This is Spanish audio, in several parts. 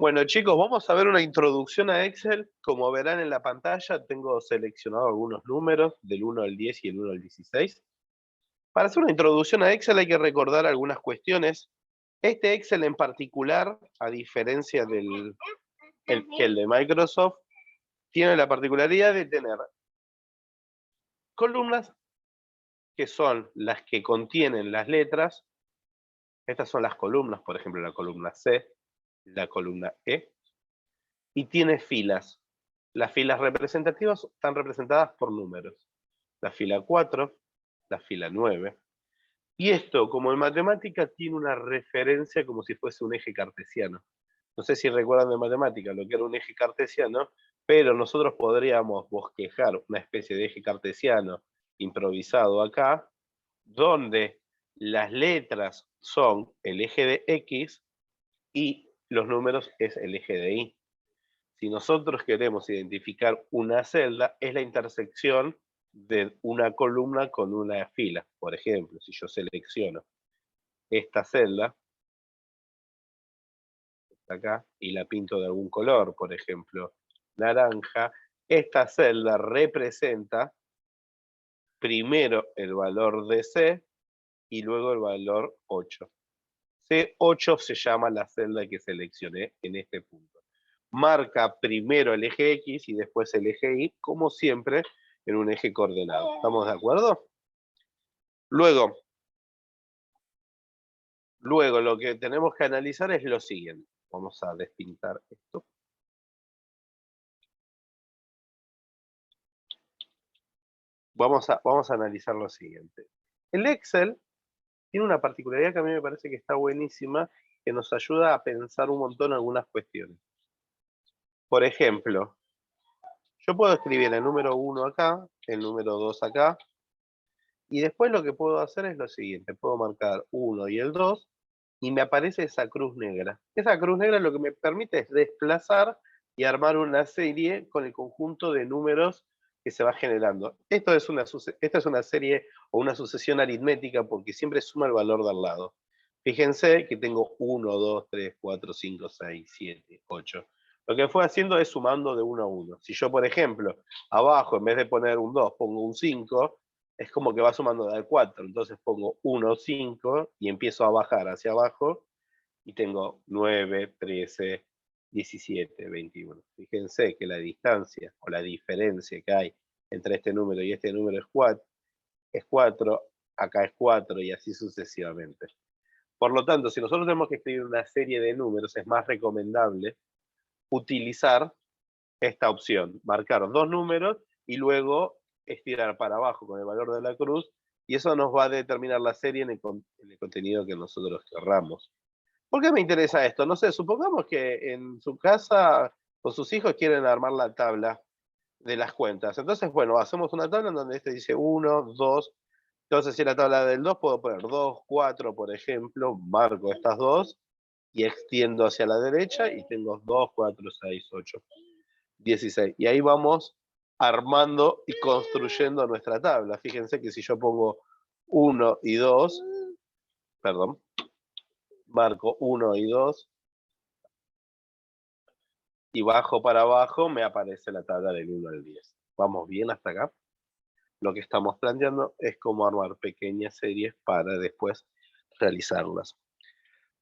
Bueno, chicos, vamos a ver una introducción a Excel. Como verán en la pantalla, tengo seleccionado algunos números del 1 al 10 y el 1 al 16. Para hacer una introducción a Excel hay que recordar algunas cuestiones. Este Excel en particular, a diferencia que el de Microsoft, tiene la particularidad de tener columnas que son las que contienen las letras. Estas son las columnas, por ejemplo, la columna C, la columna E, y tiene filas. Las filas representativas están representadas por números. La fila 4, la fila 9. Y esto, como en matemática, tiene una referencia como si fuese un eje cartesiano. No sé si recuerdan de matemática lo que era un eje cartesiano, pero nosotros podríamos bosquejar una especie de eje cartesiano improvisado acá, donde las letras son el eje de X y los números es el eje de Y. Si nosotros queremos identificar una celda, es la intersección de una columna con una fila. Por ejemplo, si yo selecciono esta celda, acá, y la pinto de algún color, por ejemplo, naranja, esta celda representa primero el valor de C y luego el valor 8. C8 se llama la celda que seleccioné en este punto. Marca primero el eje X y después el eje Y, como siempre, en un eje coordenado. ¿Estamos de acuerdo? Luego lo que tenemos que analizar es lo siguiente. Vamos a despintar esto. Vamos a analizar lo siguiente. El Excel tiene una particularidad que a mí me parece que está buenísima, que nos ayuda a pensar un montón algunas cuestiones. Por ejemplo, yo puedo escribir el número 1 acá, el número 2 acá, y después lo que puedo hacer es lo siguiente, puedo marcar 1 y el 2, y me aparece esa cruz negra. Esa cruz negra lo que me permite es desplazar y armar una serie con el conjunto de números que se va generando. Esta es una serie o una sucesión aritmética porque siempre suma el valor de al lado. Fíjense que tengo 1, 2, 3, 4, 5, 6, 7, 8. Lo que fue haciendo es sumando de 1 a 1. Si yo, por ejemplo, abajo en vez de poner un 2 pongo un 5, es como que va sumando de al 4. Entonces pongo 1, 5 y empiezo a bajar hacia abajo y tengo 9, 13, 17, 21. Fíjense que la distancia o la diferencia que hay entre este número y este número es 4, acá es 4 y así sucesivamente. Por lo tanto, si nosotros tenemos que escribir una serie de números, es más recomendable utilizar esta opción, marcar dos números y luego estirar para abajo con el valor de la cruz, y eso nos va a determinar la serie en el contenido que nosotros querramos. ¿Por qué me interesa esto? No sé, supongamos que en su casa con sus hijos quieren armar la tabla de las cuentas. Entonces, bueno, hacemos una tabla en donde este dice 1, 2. Entonces, si en la tabla del 2 puedo poner 2, 4, por ejemplo, marco estas dos y extiendo hacia la derecha y tengo 2, 4, 6, 8, 16. Y ahí vamos armando y construyendo nuestra tabla. Fíjense que si yo pongo 1 y 2, perdón, marco 1 y 2 y bajo para abajo, me aparece la tabla del 1 al 10. ¿Vamos bien hasta acá? Lo que estamos planteando es cómo armar pequeñas series para después realizarlas.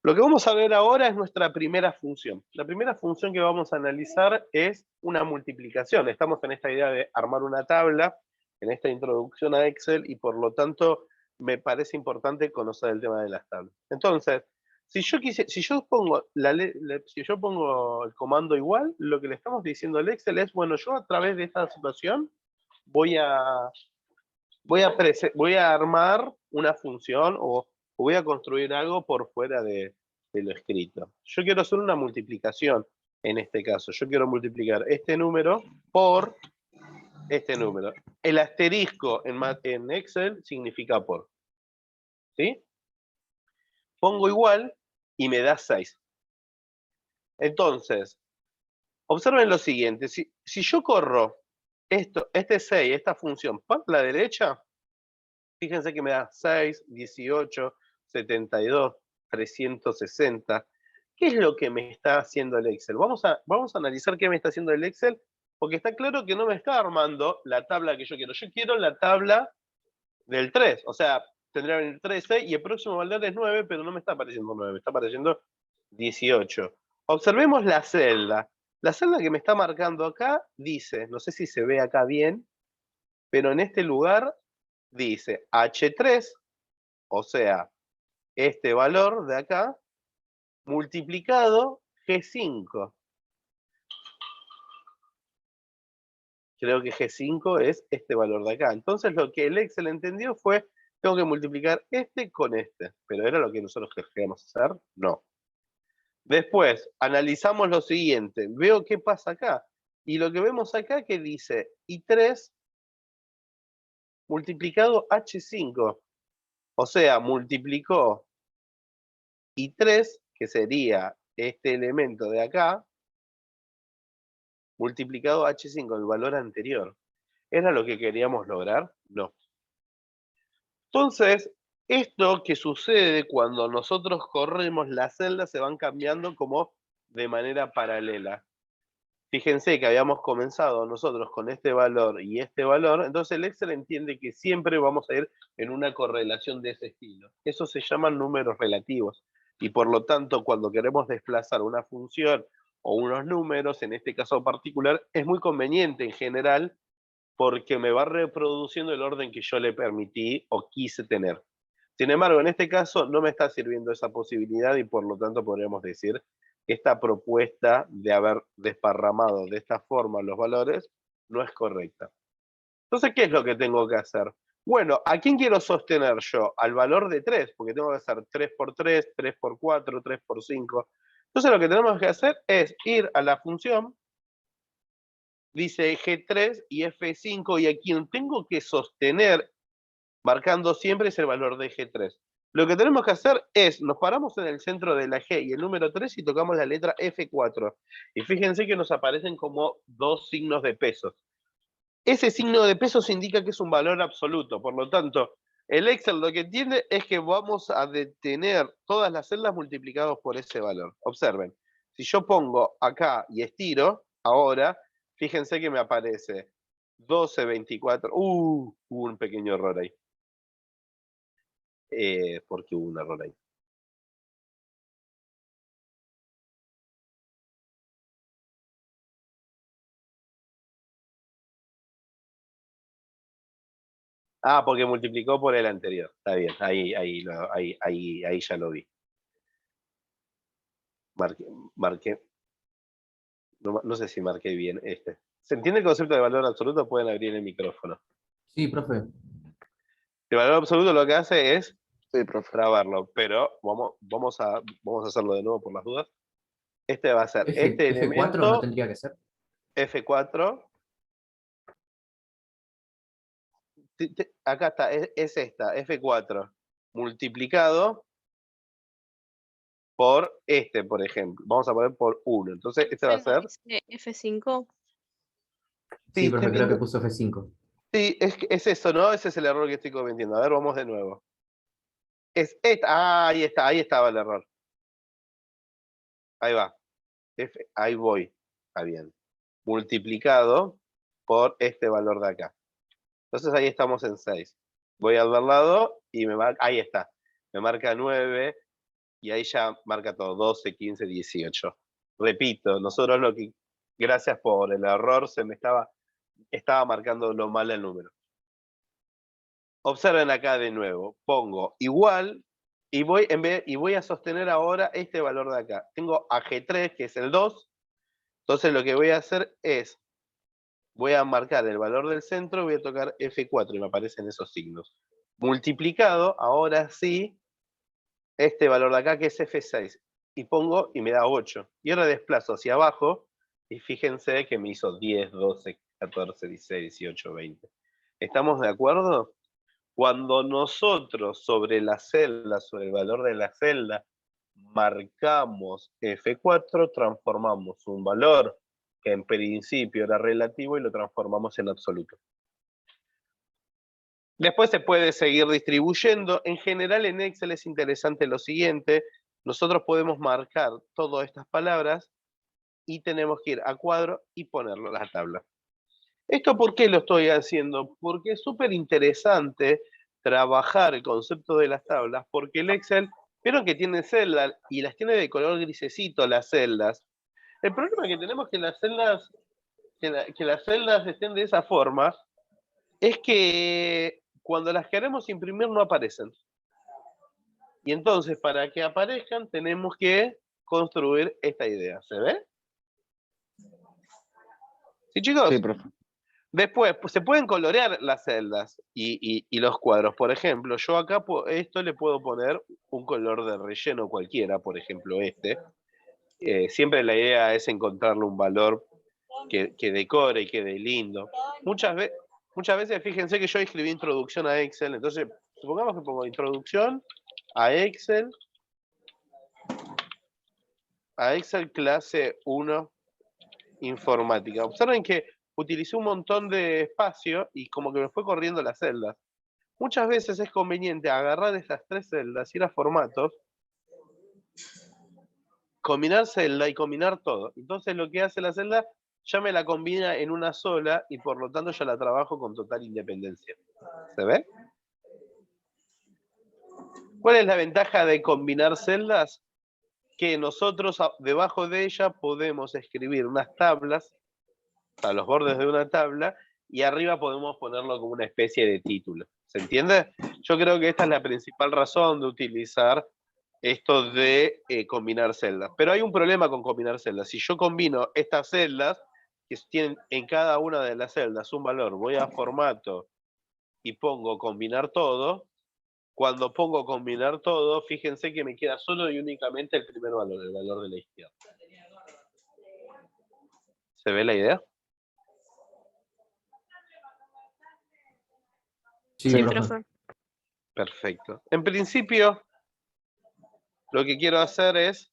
Lo que vamos a ver ahora es nuestra primera función. La primera función que vamos a analizar es una multiplicación. Estamos en esta idea de armar una tabla, en esta introducción a Excel, y por lo tanto me parece importante conocer el tema de las tablas. Entonces, si yo pongo el comando igual, lo que le estamos diciendo al Excel es, bueno, yo a través de esta situación voy a armar una función o voy a construir algo por fuera de lo escrito. Yo quiero hacer una multiplicación en este caso. Yo quiero multiplicar este número por este número. El asterisco en Excel significa por. ¿Sí? Pongo igual y me da 6. Entonces, observen lo siguiente. Si yo corro este 6, esta función, para la derecha, fíjense que me da 6, 18, 72, 360, ¿Qué es lo que me está haciendo el Excel? Vamos a analizar qué me está haciendo el Excel, porque está claro que no me está armando la tabla que yo quiero. Yo quiero la tabla del 3, o sea, tendría el 13 y el próximo valor es 9, pero no me está apareciendo 9, me está apareciendo 18. Observemos la celda. La celda que me está marcando acá dice, no sé si se ve acá bien, pero en este lugar dice H3, o sea, este valor de acá, multiplicado G5. Creo que G5 es este valor de acá. Entonces lo que el Excel entendió fue, tengo que multiplicar este con este. ¿Pero era lo que nosotros queríamos hacer? No. Después, analizamos lo siguiente. Veo qué pasa acá. Y lo que vemos acá que dice I3 multiplicado H5. O sea, multiplicó I3, que sería este elemento de acá, multiplicado H5, el valor anterior. ¿Era lo que queríamos lograr? No. Entonces, esto que sucede cuando nosotros corremos, las celdas se van cambiando como de manera paralela. Fíjense que habíamos comenzado nosotros con este valor y este valor, entonces el Excel entiende que siempre vamos a ir en una correlación de ese estilo. Eso se llaman números relativos. Y por lo tanto, cuando queremos desplazar una función o unos números, en este caso particular, es muy conveniente en general porque me va reproduciendo el orden que yo le permití o quise tener. Sin embargo, en este caso no me está sirviendo esa posibilidad y por lo tanto podríamos decir que esta propuesta de haber desparramado de esta forma los valores no es correcta. Entonces, ¿qué es lo que tengo que hacer? Bueno, ¿a quién quiero sostener yo? Al valor de 3, porque tengo que hacer 3 por 3, 3 por 4, 3 por 5. Entonces lo que tenemos que hacer es ir a la función, dice G3 y F5, y a quien tengo que sostener marcando siempre es el valor de G3. Lo que tenemos que hacer es, nos paramos en el centro de la G y el número 3 y tocamos la letra F4. Y fíjense que nos aparecen como dos signos de pesos. Ese signo de pesos indica que es un valor absoluto, por lo tanto, el Excel lo que entiende es que vamos a detener todas las celdas multiplicadas por ese valor. Observen, si yo pongo acá y estiro, ahora, fíjense que me aparece 12, 24, hubo un pequeño error ahí. Porque hubo un error ahí. Ah, porque multiplicó por el anterior. Está bien, ahí ya lo vi. Marqué, no sé si marqué bien este. ¿Se entiende el concepto de valor absoluto? Pueden abrir el micrófono. Sí, profe. El valor absoluto lo que hace es Sí, profe. trabarlo, pero vamos a hacerlo de nuevo por las dudas. Este va a ser este F4 no elemento, tendría que ser. F4. Acá está, es esta, F4, multiplicado por este, por ejemplo. Vamos a poner por 1. Entonces, este va a ser... F5. Sí, Sí, estoy profe, creo que viendo. puso F5. Sí, es eso, ¿no? Ese es el error que estoy cometiendo. A ver, vamos de nuevo. Es esta. Ah, ahí estaba el error. Ahí va. Ahí voy. Está bien. Multiplicado por este valor de acá. Entonces ahí estamos en 6. Voy al lado y ahí está. Me marca 9 y ahí ya marca todo. 12, 15, 18. Repito, nosotros gracias por el error, estaba marcando lo mal el número. Observen acá de nuevo, pongo igual y voy a sostener ahora este valor de acá. Tengo a G3, que es el 2, entonces lo que voy a hacer es, voy a marcar el valor del centro, voy a tocar F4 y me aparecen esos signos. Multiplicado, ahora sí, este valor de acá que es F6, y pongo y me da 8. Y ahora desplazo hacia abajo, y fíjense que me hizo 10, 12, 14, 16, 18, 20. ¿Estamos de acuerdo? Cuando nosotros sobre la celda, sobre el valor de la celda, marcamos F4, transformamos un valor que en principio era relativo y lo transformamos en absoluto. Después se puede seguir distribuyendo. En general en Excel es interesante lo siguiente, nosotros podemos marcar todas estas palabras y tenemos que ir a cuadro y ponerlo en la tabla. ¿Esto por qué lo estoy haciendo? Porque es súper interesante trabajar el concepto de las tablas, porque el Excel, vieron que tiene celdas y las tiene de color grisecito las celdas. El problema que tenemos que las celdas, que las celdas estén de esa forma, es que cuando las queremos imprimir no aparecen. Y entonces, para que aparezcan, tenemos que construir esta idea. ¿Se ve? Sí, chicos. Sí, profe. Después, pues, se pueden colorear las celdas y los cuadros. Por ejemplo, yo acá esto le puedo poner un color de relleno cualquiera, por ejemplo este. Siempre la idea es encontrarle un valor que decore y quede lindo. Muchas veces, fíjense que yo escribí introducción a Excel, entonces supongamos que pongo introducción a Excel clase 1 informática. Observen que utilicé un montón de espacio y como que me fue corriendo las celdas. Muchas veces es conveniente agarrar estas 3 celdas, ir a formatos, combinar celda y combinar todo. Entonces lo que hace la celda ya me la combina en una sola y por lo tanto ya la trabajo con total independencia. ¿Se ve? ¿Cuál es la ventaja de combinar celdas? Que nosotros debajo de ella podemos escribir unas tablas, a los bordes de una tabla, y arriba podemos ponerlo como una especie de título. ¿Se entiende? Yo creo que esta es la principal razón de utilizar esto de combinar celdas. Pero hay un problema con combinar celdas. Si yo combino estas celdas, que tienen en cada una de las celdas un valor, voy a formato y pongo combinar todo, cuando pongo combinar todo, fíjense que me queda solo y únicamente el primer valor, el valor de la izquierda. ¿Se ve la idea? Sí, profe. Perfecto. En principio, lo que quiero hacer es